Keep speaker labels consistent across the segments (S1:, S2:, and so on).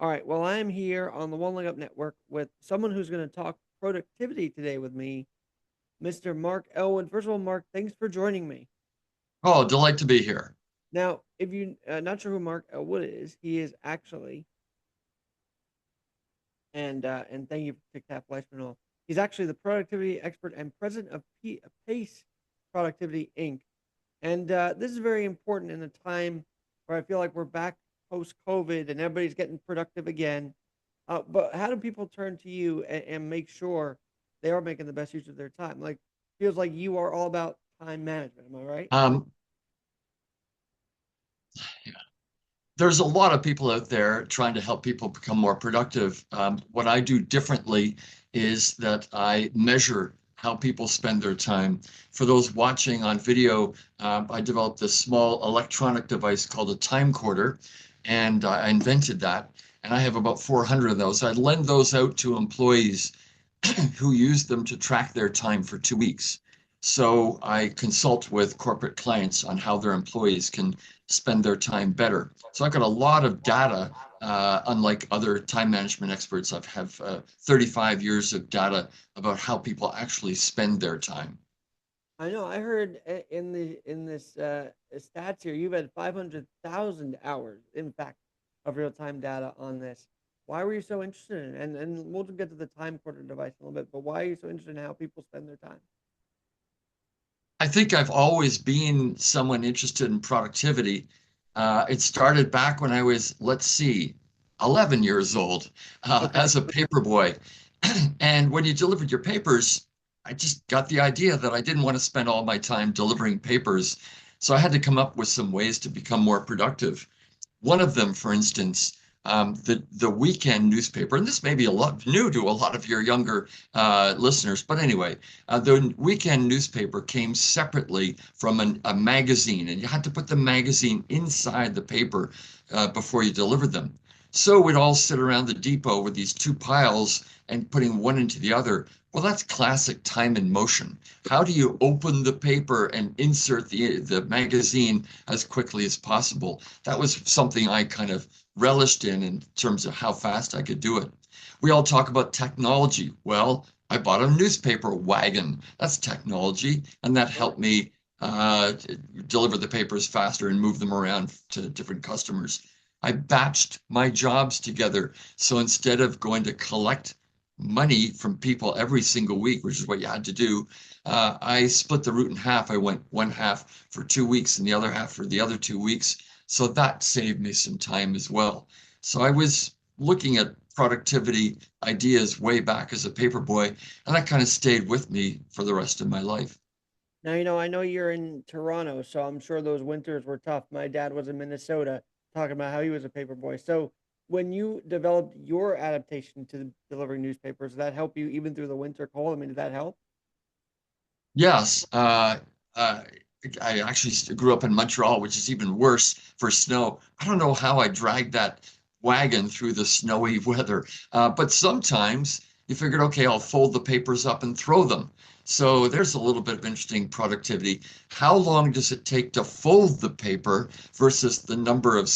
S1: All right. Well, I'm here on the One Leg Up Network with someone who's going to talk productivity today with me, Mr. Mark Ellwood. First of all, Mark, thanks for joining me.
S2: Oh, delight to be here.
S1: Now, if you not sure who Mark Ellwood is, he is actually, and thank you for TikTok Flashman all. He's actually the productivity expert and president of Pace Productivity Inc. And this is very important in a time where I feel like we're back post COVID and everybody's getting productive again. But how do people turn to you and make sure they are making the best use of their time? Like, feels like you are all about time management. Am I right?
S2: Um, there's a lot of people out there trying to help people become more productive. What I do differently is that I measure how people spend their time. For those watching on video, I developed this small electronic device called a TimeCorder, and I invented that. And I have about 400 of those. I lend those out to employees who use them to track their time for 2 weeks. So I consult with corporate clients on how their employees can spend their time better. So I've got a lot of data, unlike other time management experts. I have 35 years of data about how people actually spend their time.
S1: I know. I heard in this stats here, you've had 500,000 hours, in fact, of real time data on this. Why were you so interested in it? And we'll get to the time quarter device in a little bit, but why are you so interested in how people spend their time?
S2: I think I've always been someone interested in productivity. It started back when I was, let's see, 11 years old
S1: Okay.
S2: as a paper boy. And when you delivered your papers, I just got the idea that I didn't want to spend all my time delivering papers. So I had to come up with some ways to become more productive. One of them, for instance, the weekend newspaper, and this may be a lot new to a lot of your younger listeners, but anyway, the weekend newspaper came separately from a magazine, and you had to put the magazine inside the paper before you delivered them. So we'd all sit around the depot with these two piles and putting one into the other. Well, that's classic time and motion. How do you open the paper and insert the magazine as quickly as possible? That was something I kind of relished in terms of how fast I could do it. We all talk about technology. Well, I bought a newspaper wagon. That's technology, and that
S1: Sure.
S2: helped me deliver the papers faster and move them around to different customers. I batched my jobs together. So instead of going to collect money from people every single week, which is what you had to do, I split the route in half. I went one half for 2 weeks and the other half for the other 2 weeks. So that saved me some time as well. So I was looking at productivity ideas way back as a paper boy, and that kind of stayed with me for the rest of my life.
S1: Now, I know you're in Toronto, so I'm sure those winters were tough. My dad was in Minnesota talking about how he was a paper boy. So, when you developed your adaptation to delivering newspapers, did that help you even through the winter cold? I mean, did that help?
S2: Yes, uh, I actually grew up in Montreal, which is even worse for snow. I don't know how I dragged that wagon through the snowy weather, but sometimes you figured, okay, I'll fold the papers up and throw them. So there's a little bit of interesting productivity. How long does it take to fold the paper versus the number of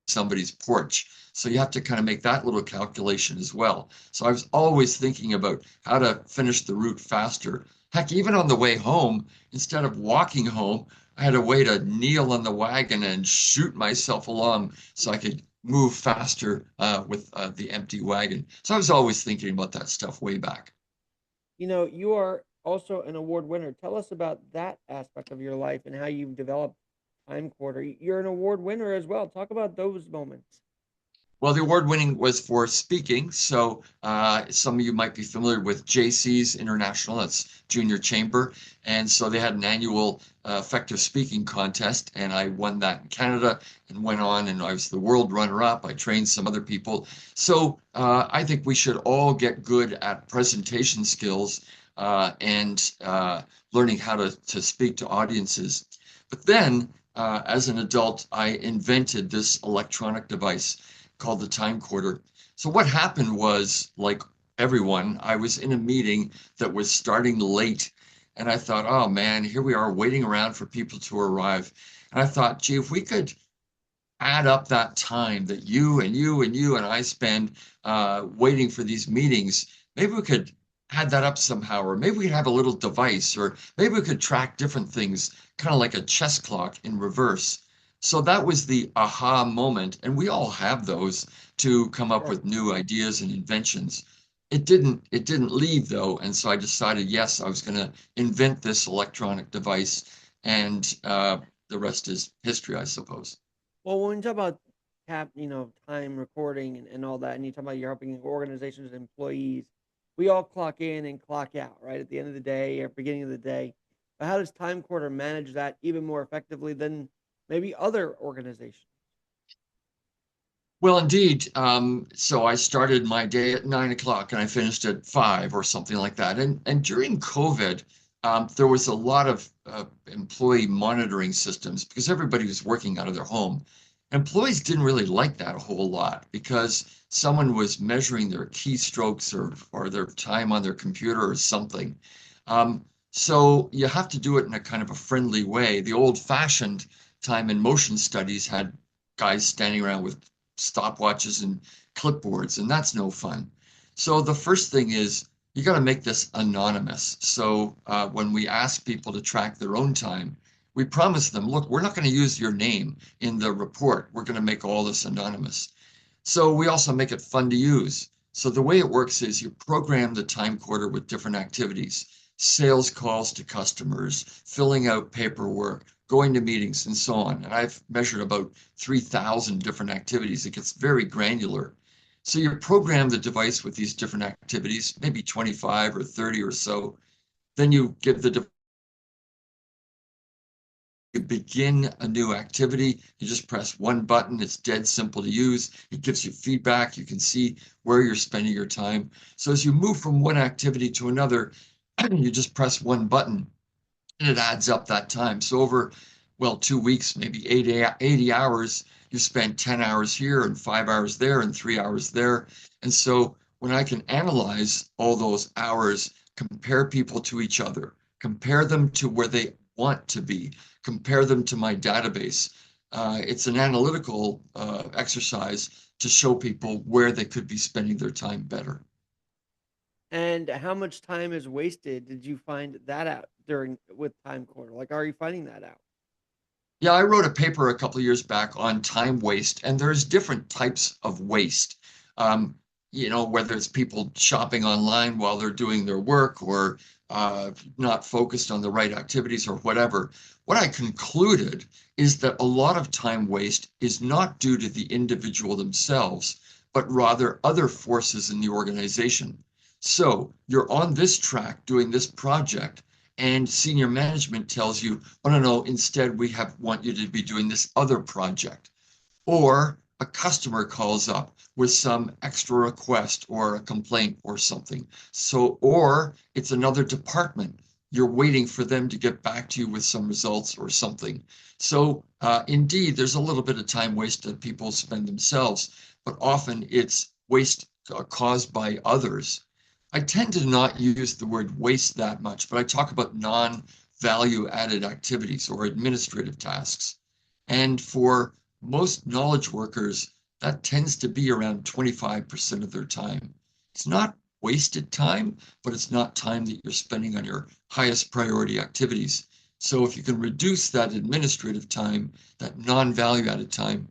S2: somebody's porch? So you have to kind of make that little calculation as well. So I was always thinking about how to finish the route faster. Heck, even on the way home, instead of walking home, I had a way to kneel on the wagon and shoot myself along so I could move faster with the empty wagon. So I was always thinking about that stuff way back.
S1: You are also an award winner. Tell us about that aspect of your life and how you've developed Time Quarter. You're an award winner as well. Talk about those moments.
S2: Well, the award winning was for speaking. So some of you might be familiar with JC's International, that's Junior Chamber. And so they had an annual effective speaking contest, and I won that in Canada and went on, and I was the world runner up. I trained some other people. So I think we should all get good at presentation skills and learning how to speak to audiences. But then, as an adult, I invented this electronic device called the TimeCorder. So what happened was, like everyone, I was in a meeting that was starting late, and I thought, oh man, here we are waiting around for people to arrive. And I thought, gee, if we could add up that time that you and you and you and I spend waiting for these meetings, maybe we could add that up somehow, or maybe we could have a little device, or maybe we could track different things, kind of like a chess clock in reverse. So that was the aha moment, and we all have those to come up
S1: Sure.
S2: with new ideas and inventions. It didn't leave though, and so I decided, yes, I was going to invent this electronic device, and the rest is history, I suppose.
S1: Well, when you talk about time recording and all that, and you talk about you're helping organizations and employees, we all clock in and clock out, right? At the end of the day or beginning of the day. But how does TimeCorder manage that even more effectively than maybe other organizations?
S2: Well, indeed. So I started my day at 9 o'clock and I finished at 5 or something like that. And during COVID, there was a lot of employee monitoring systems because everybody was working out of their home. Employees didn't really like that a whole lot because someone was measuring their keystrokes or their time on their computer or something. So you have to do it in a kind of a friendly way. The old-fashioned time and motion studies had guys standing around with stopwatches and clipboards, and that's no fun. So the first thing is you got to make this anonymous. So when we ask people to track their own time, we promise them, look, we're not going to use your name in the report. We're going to make all this anonymous. So we also make it fun to use. So the way it works is you program the time quarter with different activities, sales calls to customers, filling out paperwork, going to meetings, and so on. And I've measured about 3,000 different activities. It gets very granular. So you program the device with these different activities, maybe 25 or 30 or so. Then you give the you begin a new activity, you just press one button. It's dead simple to use. It gives you feedback. You can see where you're spending your time. So as you move from one activity to another, you just press one button and it adds up that time. So over, well, 2 weeks, maybe 80 hours, you spent 10 hours here and 5 hours there and 3 hours there. And so when I can analyze all those hours, compare people to each other, compare them to where they want to be, compare them to my database, it's an analytical exercise to show people where they could be spending their time better.
S1: And how much time is wasted? Did you find that out during with time quarter? Like, are you finding that out?
S2: Yeah, I wrote a paper a couple of years back on time waste, and there's different types of waste. Um, whether it's people shopping online while they're doing their work or not focused on the right activities or whatever. What I concluded is that a lot of time waste is not due to the individual themselves, but rather other forces in the organization. So you're on this track doing this project and senior management tells you, oh, no, no, instead want you to be doing this other project. Or a customer calls up with some extra request or a complaint or something. So, or it's another department. You're waiting for them to get back to you with some results or something. So, indeed, there's a little bit of time waste that people spend themselves, but often it's waste caused by others. I tend to not use the word waste that much, but I talk about non-value added activities or administrative tasks. And for most knowledge workers, that tends to be around 25% of their time. It's not wasted time, but it's not time that you're spending on your highest priority activities. So if you can reduce that administrative time, that non-value added time,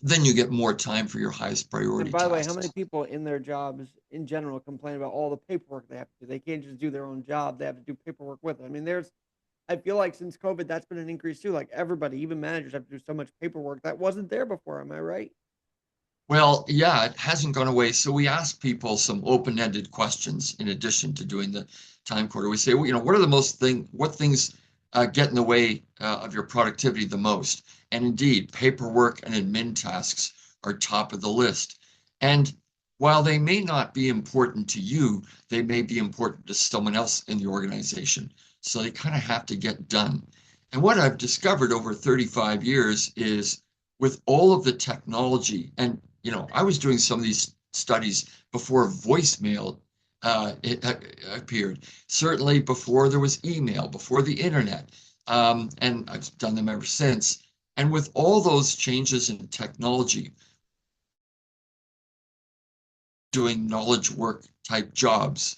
S2: then you get more time for your highest
S1: And
S2: priority
S1: by the way, how many
S2: tasks.
S1: people in their jobs in general complain about all the paperwork they have to do? They can't just do their own job; they have to do paperwork with it. I mean, I feel like since COVID, that's been an increase too. Like everybody, even managers, have to do so much paperwork that wasn't there before. Am I right?
S2: Well, yeah, it hasn't gone away. So we ask people some open-ended questions in addition to doing the time quarter. We say, well, what things get in the way of your productivity the most? And indeed, paperwork and admin tasks are top of the list. And while they may not be important to you, they may be important to someone else in the organization. So they kind of have to get done. And what I've discovered over 35 years is with all of the technology, and I was doing some of these studies before voicemail appeared, certainly before there was email, before the internet, and I've done them ever since. And with all those changes in technology, doing knowledge work type jobs,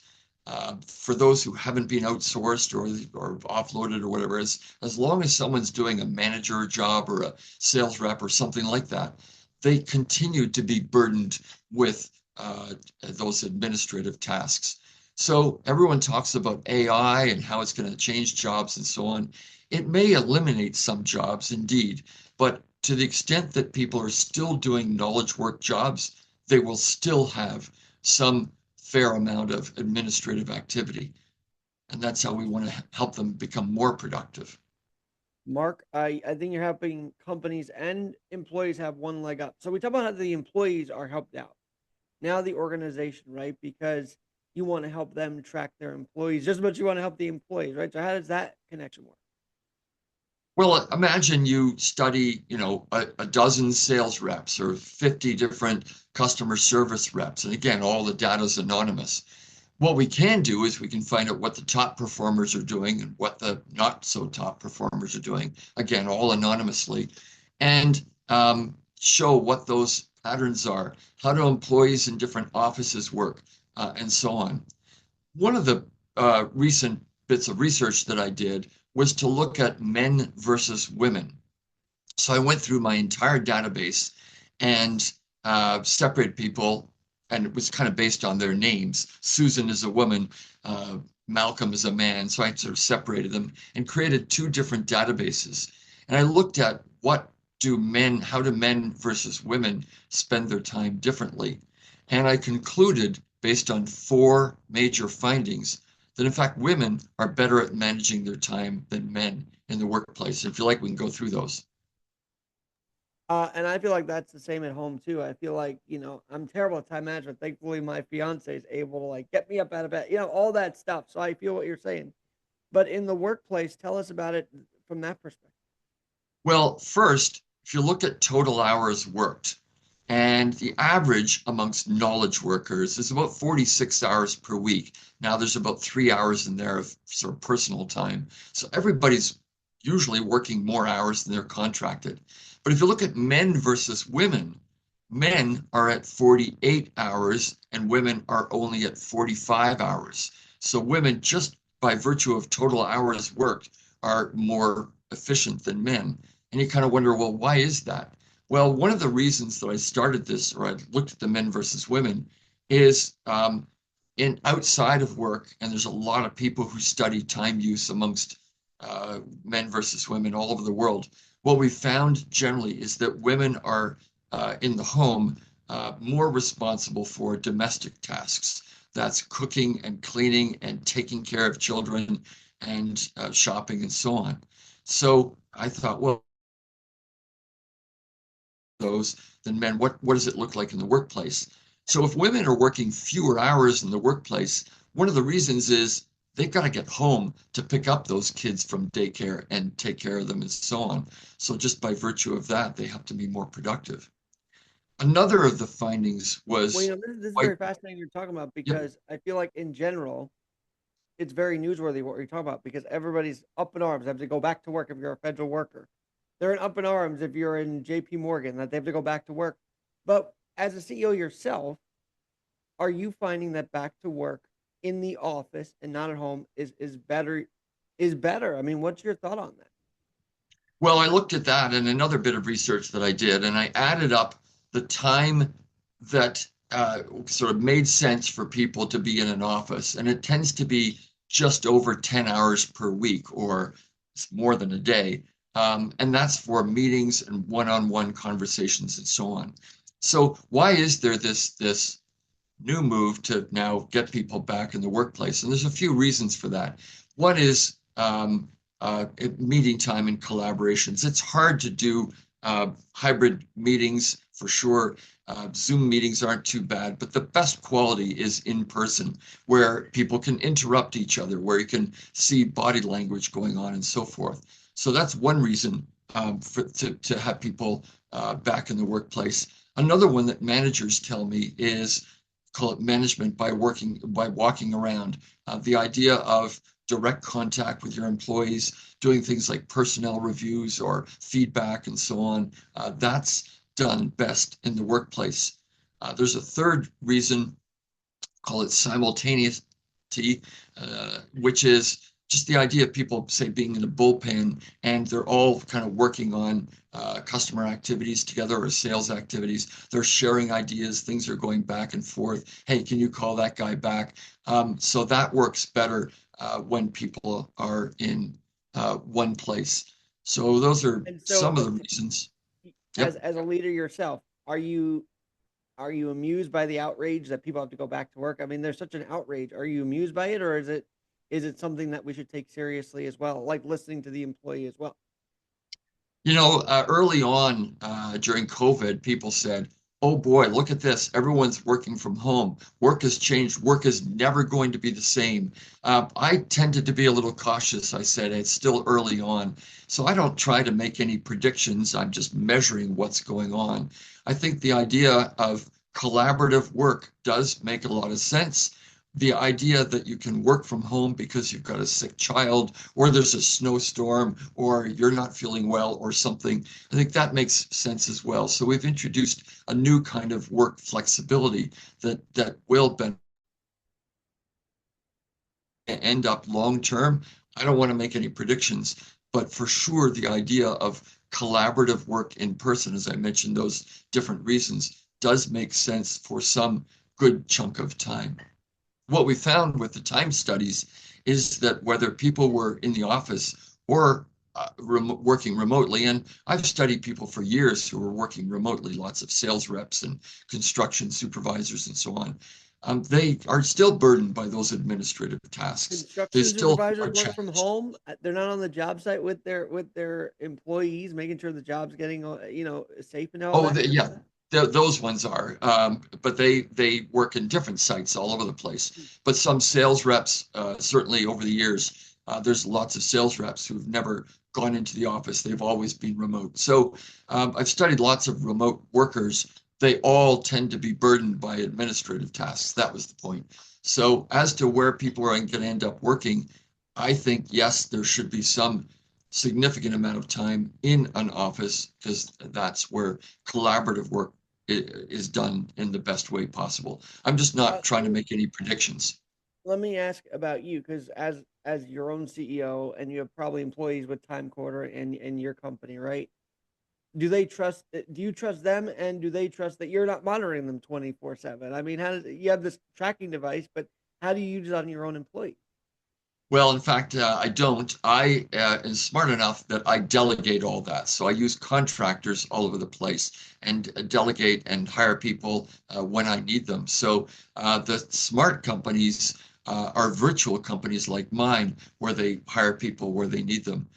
S2: for those who haven't been outsourced or offloaded or whatever, as long as someone's doing a manager job or a sales rep or something like that, they continue to be burdened with those administrative tasks. So everyone talks about AI and how it's going to change jobs and so on. It may eliminate some jobs indeed, but to the extent that people are still doing knowledge work jobs, they will still have some fair amount of administrative activity. And that's how we want to help them become more productive.
S1: Mark, I think you're helping companies and employees have one leg up. So we talk about how the employees are helped out. Now the organization, right? Because you want to help them track their employees just as much as you want to help the employees, right? So how does that connection work?
S2: Well, imagine you study, a dozen sales reps or 50 different customer service reps. And again, all the data is anonymous. What we can do is we can find out what the top performers are doing and what the not so top performers are doing, again, all anonymously, and show what those patterns are. How do employees in different offices work, and so on. One of the recent bits of research that I did was to look at men versus women. So I went through my entire database and separated people, and it was kind of based on their names. Susan is a woman, Malcolm is a man. So I sort of separated them and created two different databases. And I looked at how do men versus women spend their time differently? And I concluded, based on four major findings, that in fact women are better at managing their time than men in the workplace. If you like, we can go through those.
S1: And I feel like that's the same at home too. I feel like, I'm terrible at time management. Thankfully, my fiance is able to like get me up out of bed, all that stuff. So I feel what you're saying. But in the workplace, tell us about it from that perspective.
S2: Well, first, if you look at total hours worked, and the average amongst knowledge workers is about 46 hours per week. Now there's about 3 hours in there of sort of personal time. So everybody's usually working more hours than they're contracted. But if you look at men versus women, men are at 48 hours and women are only at 45 hours. So women, just by virtue of total hours worked, are more efficient than men. And you kind of wonder, well, why is that? Well, one of the reasons that I started this, or I looked at the men versus women, is in outside of work, and there's a lot of people who study time use amongst men versus women all over the world. What we found generally is that women are in the home more responsible for domestic tasks. That's cooking and cleaning and taking care of children and shopping and so on. So I thought, well, those than men, what does it look like in the workplace? So if women are working fewer hours in the workplace, one of the reasons is they've got to get home to pick up those kids from daycare and take care of them and so on. So just by virtue of that, they have to be more productive. Another of the findings
S1: Well,
S2: was
S1: this is
S2: white.
S1: very fascinating you're talking about
S2: Yep.
S1: because I feel like in general, it's very newsworthy what you're talking about because everybody's up in arms. They have to go back to work if you're a federal worker. They're in up in arms if you're in JP Morgan, that they have to go back to work. But as a CEO yourself, are you finding that back to work in the office and not at home is better is better? I mean, what's your thought on that?
S2: Well, I looked at that and another bit of research that I did, and I added up the time that sort of made sense for people to be in an office, and it tends to be just over 10 hours per week, or it's more than a day. And that's for meetings and one-on-one conversations and so on. So why is there this new move to now get people back in the workplace? And there's a few reasons for that. One is meeting time and collaborations. It's hard to do hybrid meetings for sure. Zoom meetings aren't too bad, but the best quality is in person, where people can interrupt each other, where you can see body language going on and so forth. So that's one reason to have people back in the workplace. Another one that managers tell me is call it management by walking around. The idea of direct contact with your employees, doing things like personnel reviews or feedback and so on. That's done best in the workplace. There's a third reason, call it simultaneity, which is just the idea of people, say, being in a bullpen and they're all kind of working on customer activities together or sales activities. They're sharing ideas, things are going back and forth. Hey, can you call that guy back? So that works better when people are in one place. So those are
S1: And so,
S2: some of the reasons.
S1: as
S2: Yep.
S1: a leader yourself, are you amused by the outrage that people have to go back to work? I mean, there's such an outrage. Are you amused by it, or is it something that we should take seriously as well, like listening to the employee as well?
S2: Early on during COVID, people said, oh boy, look at this. Everyone's working from home. Work has changed. Work is never going to be the same. I tended to be a little cautious. I said it's still early on. So I don't try to make any predictions. I'm just measuring what's going on. I think the idea of collaborative work does make a lot of sense. The idea that you can work from home because you've got a sick child, or there's a snowstorm, or you're not feeling well, or something, I think that makes sense as well. So we've introduced a new kind of work flexibility that will end up long term. I don't want to make any predictions, but for sure, the idea of collaborative work in person, as I mentioned, those different reasons, does make sense for some good chunk of time. What we found with the time studies is that whether people were in the office or working remotely, and I've studied people for years who were working remotely, lots of sales reps and construction supervisors and so on. They are still burdened by those administrative tasks. They
S1: Construction
S2: still
S1: supervisors
S2: are
S1: work from
S2: challenged.
S1: home. They're not on the job site with their employees, making sure the job's getting safe and all
S2: Oh,
S1: that.
S2: yeah, those ones are, but they work in different sites all over the place. But some sales reps, certainly over the years, there's lots of sales reps who've never gone into the office. They've always been remote. So I've studied lots of remote workers. They all tend to be burdened by administrative tasks. That was the point. So as to where people are going to end up working, I think yes, there should be some significant amount of time in an office because that's where collaborative work is done in the best way possible. I'm just not trying to
S1: Let
S2: make any predictions.
S1: me ask about you, because as your own CEO, and you have probably employees with TimeCorder and your company, right? Do you trust them, and do they trust that you're not monitoring them 24/7? I mean, how does you have this tracking device, but how do you use it on your own employees?
S2: Well, in fact, I don't. I am smart enough that I delegate all that. So I use contractors all over the place and delegate and hire people when I need them. So the smart companies are virtual companies like mine, where they hire people where they need them.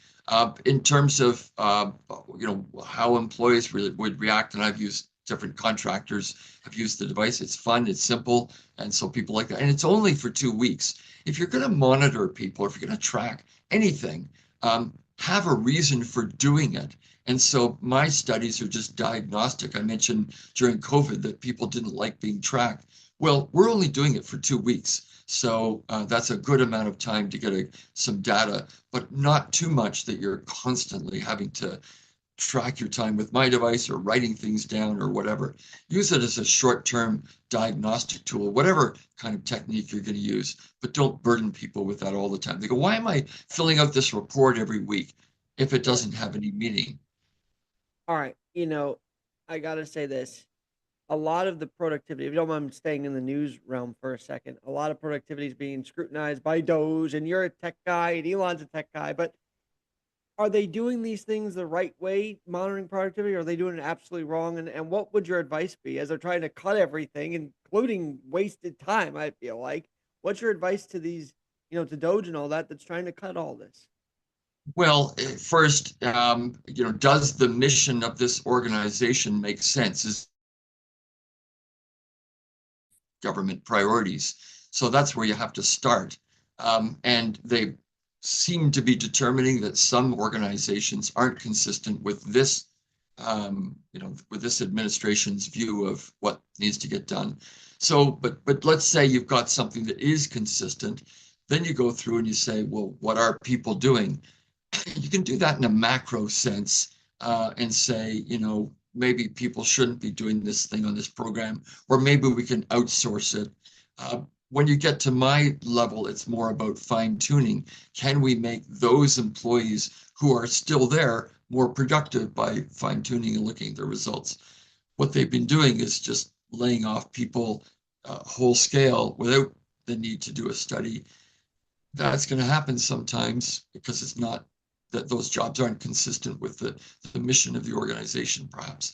S2: In terms of how employees really would react, and I've used different contractors, have used the device. It's fun, it's simple, and so people like that. And it's only for 2 weeks. If you're going to monitor people, if you're going to track anything, have a reason for doing it. And so my studies are just diagnostic. I mentioned during COVID that people didn't like being tracked. Well, we're only doing it for 2 weeks. So that's a good amount of time to get some data, but not too much that you're constantly having to track your time with my device or writing things down or whatever. Use it as a short-term diagnostic tool, whatever kind of technique you're going to use, but don't burden people with that all the time. They go, why am I filling out this report every week if it
S1: Right.
S2: doesn't have any meaning?
S1: All right. I gotta say this. A lot of the productivity, if you don't mind staying in the news realm for a second, a lot of productivity is being scrutinized by Doge, and you're a tech guy, and Elon's a tech guy, but are they doing these things the right way, monitoring productivity, or are they doing it absolutely wrong? And what would your advice be as they're trying to cut everything, including wasted time? I feel like, what's your advice to these, to Doge and all that that's trying to cut all this?
S2: Well, first, does the mission of this organization make sense? Is government priorities? So that's where you have to start. And they seem to be determining that some organizations aren't consistent with this, with this administration's view of what needs to get done. So, but let's say you've got something that is consistent. Then you go through and you say, well, what are people doing? You can do that in a macro sense, and say, maybe people shouldn't be doing this thing on this program, or maybe we can outsource it. When you get to my level, it's more about fine tuning. Can we make those employees who are still there more productive by fine tuning and looking at their results? What they've been doing is just laying off people whole scale without the need to do a study. That's going to happen sometimes because it's not that those jobs aren't consistent with the mission of the organization, perhaps.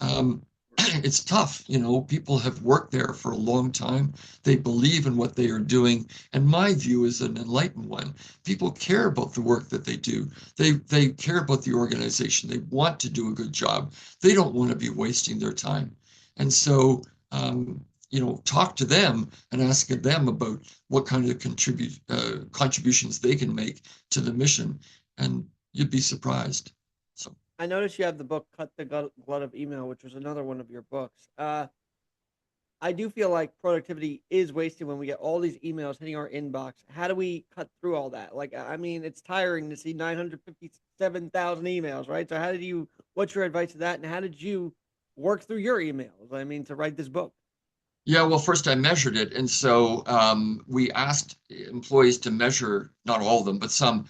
S2: Um, it's tough, people have worked there for a long time. They believe in what they are doing. And my view is an enlightened one. People care about the work that they do. They care about the organization. They want to do a good job. They don't want to be wasting their time. And so, talk to them and ask them about what kind of contributions they can make to the mission, and you'd be surprised. So
S1: I noticed you have the book "Cut the Glut of Email," which was another one of your books. I do feel like productivity is wasted when we get all these emails hitting our inbox. How do we cut through all that? Like, I mean, it's tiring to see 957,000 emails, right? So, what's your advice to that? And how did you work through your emails? I mean, to write this book?
S2: yeah, well, first I measured it. And so we asked employees to measure, not all of them, but some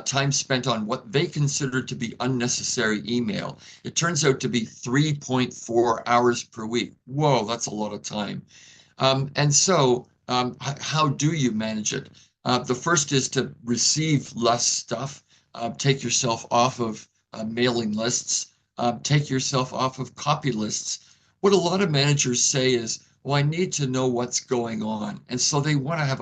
S2: time spent on what they considered to be unnecessary email. It turns out to be 3.4 hours per week. Whoa, that's a lot of time. And so, how do you manage it? The first is to receive less stuff, take yourself off of mailing lists, take yourself off of copy lists. What a lot of managers say is, well, I need to know what's going on. And so they want to have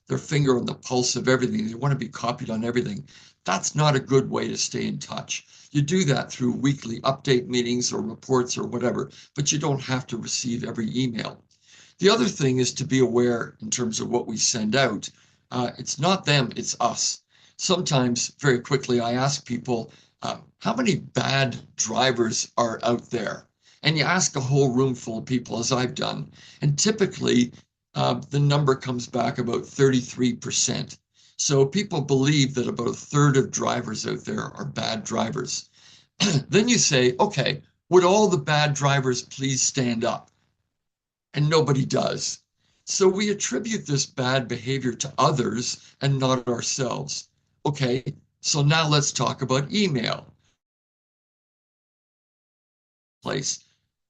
S2: their finger on the pulse of everything. They want to be copied on everything. That's not a good way to stay in touch. You do that through weekly update meetings or reports or whatever, but you don't have to receive every email. The other thing is to be aware in terms of what we send out. It's not them, it's us. Sometimes, very quickly, I ask people, how many bad drivers are out there? And you ask a whole room full of people, as I've done, and typically the number comes back about 33%. So people believe that about a third of drivers out there are bad drivers. Then you say, okay, would all the bad drivers please stand up? And nobody does. So we attribute this bad behavior to others and not ourselves. Okay, so now let's talk about email. Place.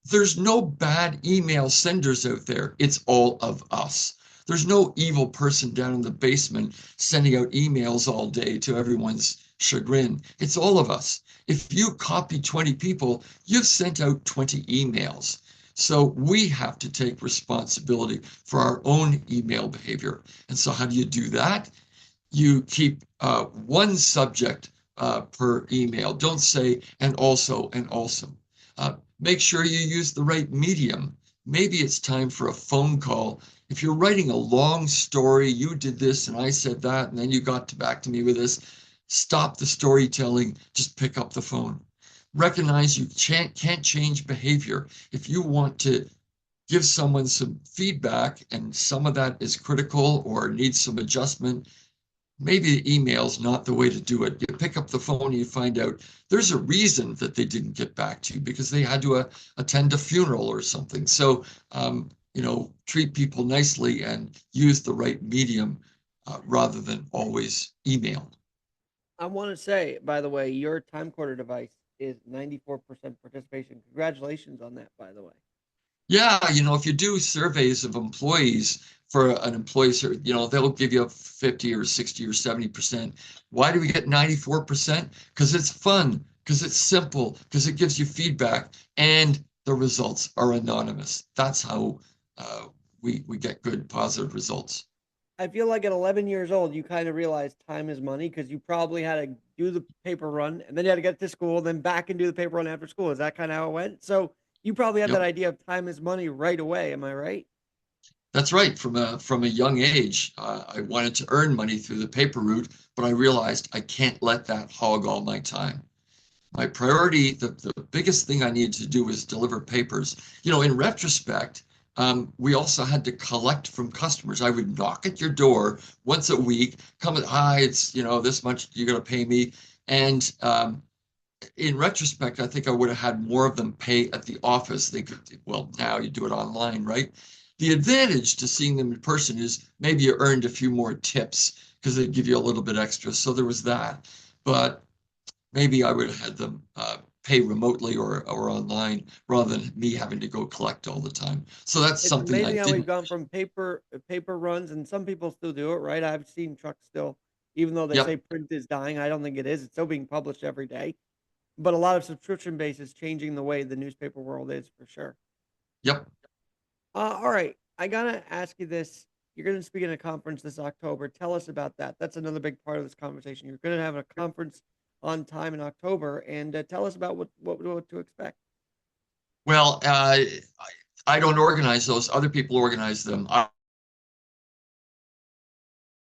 S2: There's no bad email senders out there. It's all of us. There's no evil person down in the basement sending out emails all day to everyone's chagrin. It's all of us. If you copy 20 people, you've sent out 20 emails. So we have to take responsibility for our own email behavior. And so how do you do that? You keep one subject per email. Don't say and also and also. Make sure you use the right medium. Maybe it's time for a phone call. If you're writing a long story, you did this and I said that, and then you got back to me with this, stop the storytelling, just pick up the phone. Recognize you can't change behavior. If you want to give someone some feedback and some of that is critical or needs some adjustment, maybe the email's not the way to do it. You pick up the phone and you find out there's a reason that they didn't get back to you because they had to attend a funeral or something. So, treat people nicely and use the right medium rather than always email.
S1: I want to say, by the way, your TimeCorder device is 94% participation. Congratulations on that, by the way.
S2: Yeah, if you do surveys of employees for an employee, they'll give you 50 or 60 or 70%. Why do we get 94%? Because it's fun, because it's simple, because it gives you feedback, and the results are anonymous. That's how we get good, positive results.
S1: I feel like at 11 years old, you kind of realized time is money because you probably had to do the paper run and then you had to get to school, then back and do the paper run after school. Is that kind of how it went? So you probably had that
S2: Yep.
S1: idea of time is money right away. Am I right?
S2: That's right. From a young age, I wanted to earn money through the paper route, but I realized I can't let that hog all my time. My priority, the biggest thing I needed to do was deliver papers. In retrospect, we also had to collect from customers. I would knock at your door once a week, come at, hi, it's, this much you're going to pay me. And in retrospect, I think I would have had more of them pay at the office. They could, well, now you do it online, right? The advantage to seeing them in person is maybe you earned a few more tips because they give you a little bit extra. So there was that. But maybe I would have had them pay remotely or online rather than me having to go collect all the time. So that's
S1: It's
S2: something I
S1: amazing how we've
S2: didn't.
S1: gone from paper runs, and some people still do it, right? I've seen trucks still, even though they say
S2: Yep,
S1: print is dying. I don't think it is. It's still being published every day. But a lot of subscription base is changing the way the newspaper world is for sure.
S2: yep.
S1: All right, I gotta ask you this. You're gonna speak at a conference this October. Tell us about that. That's another big part of this conversation. You're gonna have a conference on time in October, and tell us about what to expect.
S2: Well, I don't organize those. Other people organize them.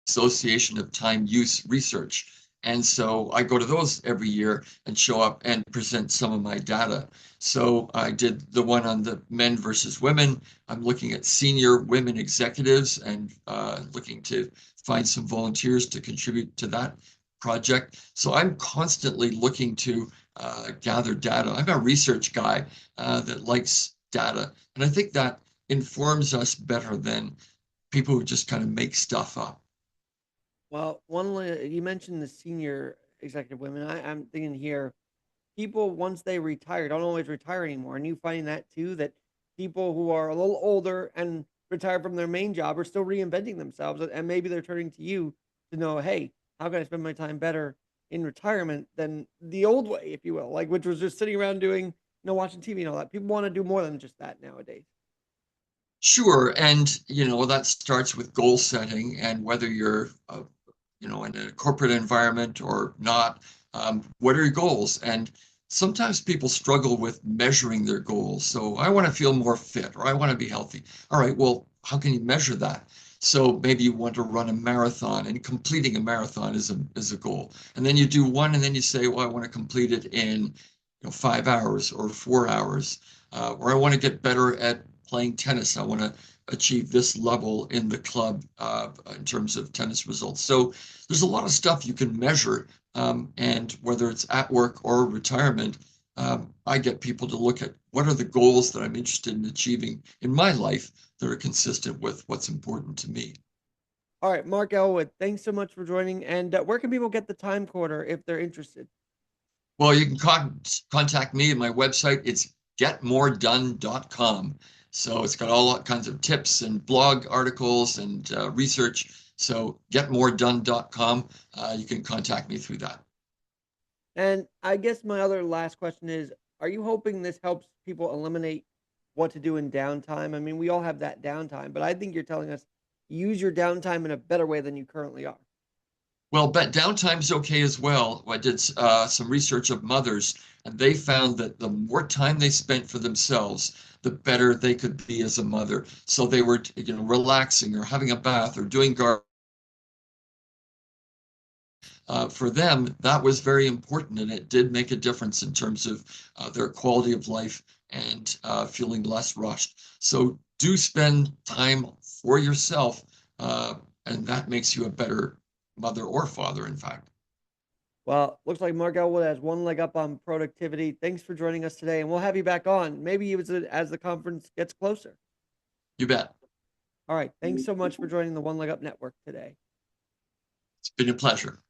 S2: Association of Time Use Research. And so I go to those every year and show up and present some of my data. So I did the one on the men versus women. I'm looking at senior women executives and looking to find some volunteers to contribute to that project. So I'm constantly looking to gather data. I'm a research guy that likes data. And I think that informs us better than people who just kind of make stuff up.
S1: Well, you mentioned the senior executive women. I'm thinking here, people once they retire don't always retire anymore, and you find that too, that people who are a little older and retire from their main job are still reinventing themselves, and maybe they're turning to you to know, hey, how can I spend my time better in retirement than the old way, if you will, like which was just sitting around doing, watching TV and all that. People want to do more than just that nowadays.
S2: Sure, and that starts with goal setting and whether you're in a corporate environment or not. What are your goals? And sometimes people struggle with measuring their goals. So I want to feel more fit or I want to be healthy. All right, well, how can you measure that? So maybe you want to run a marathon and completing a marathon is a goal. And then you do one and then you say, well, I want to complete it in 5 hours or 4 hours. Or I want to get better at playing tennis. I want to achieve this level in the club in terms of tennis results. So there's a lot of stuff you can measure, and whether it's at work or retirement, I get people to look at what are the goals that I'm interested in achieving in my life that are consistent with what's important to me.
S1: All right, Mark Ellwood, thanks so much for joining. And where can people get the time quarter if they're interested?
S2: Well, you can contact me at my website. It's getmoredone.com. So it's got all kinds of tips and blog articles and research. So getmoredone.com. You can contact me through that.
S1: And I guess my other last question is, are you hoping this helps people eliminate what to do in downtime? I mean, we all have that downtime, but I think you're telling us use your downtime in a better way than you currently are.
S2: Well, but downtime's okay as well. I did some research of mothers, and they found that the more time they spent for themselves, the better they could be as a mother. So they were, relaxing or having a bath or doing gardening. For them, that was very important, and it did make a difference in terms of their quality of life and feeling less rushed. So do spend time for yourself, and that makes you a better mother or father, in fact.
S1: Well, looks like Mark Elwood has one leg up on productivity. Thanks for joining us today, and we'll have you back on. Maybe as the conference gets closer.
S2: You bet.
S1: All right. Thanks so much for joining the One Leg Up Network today.
S2: It's been a pleasure.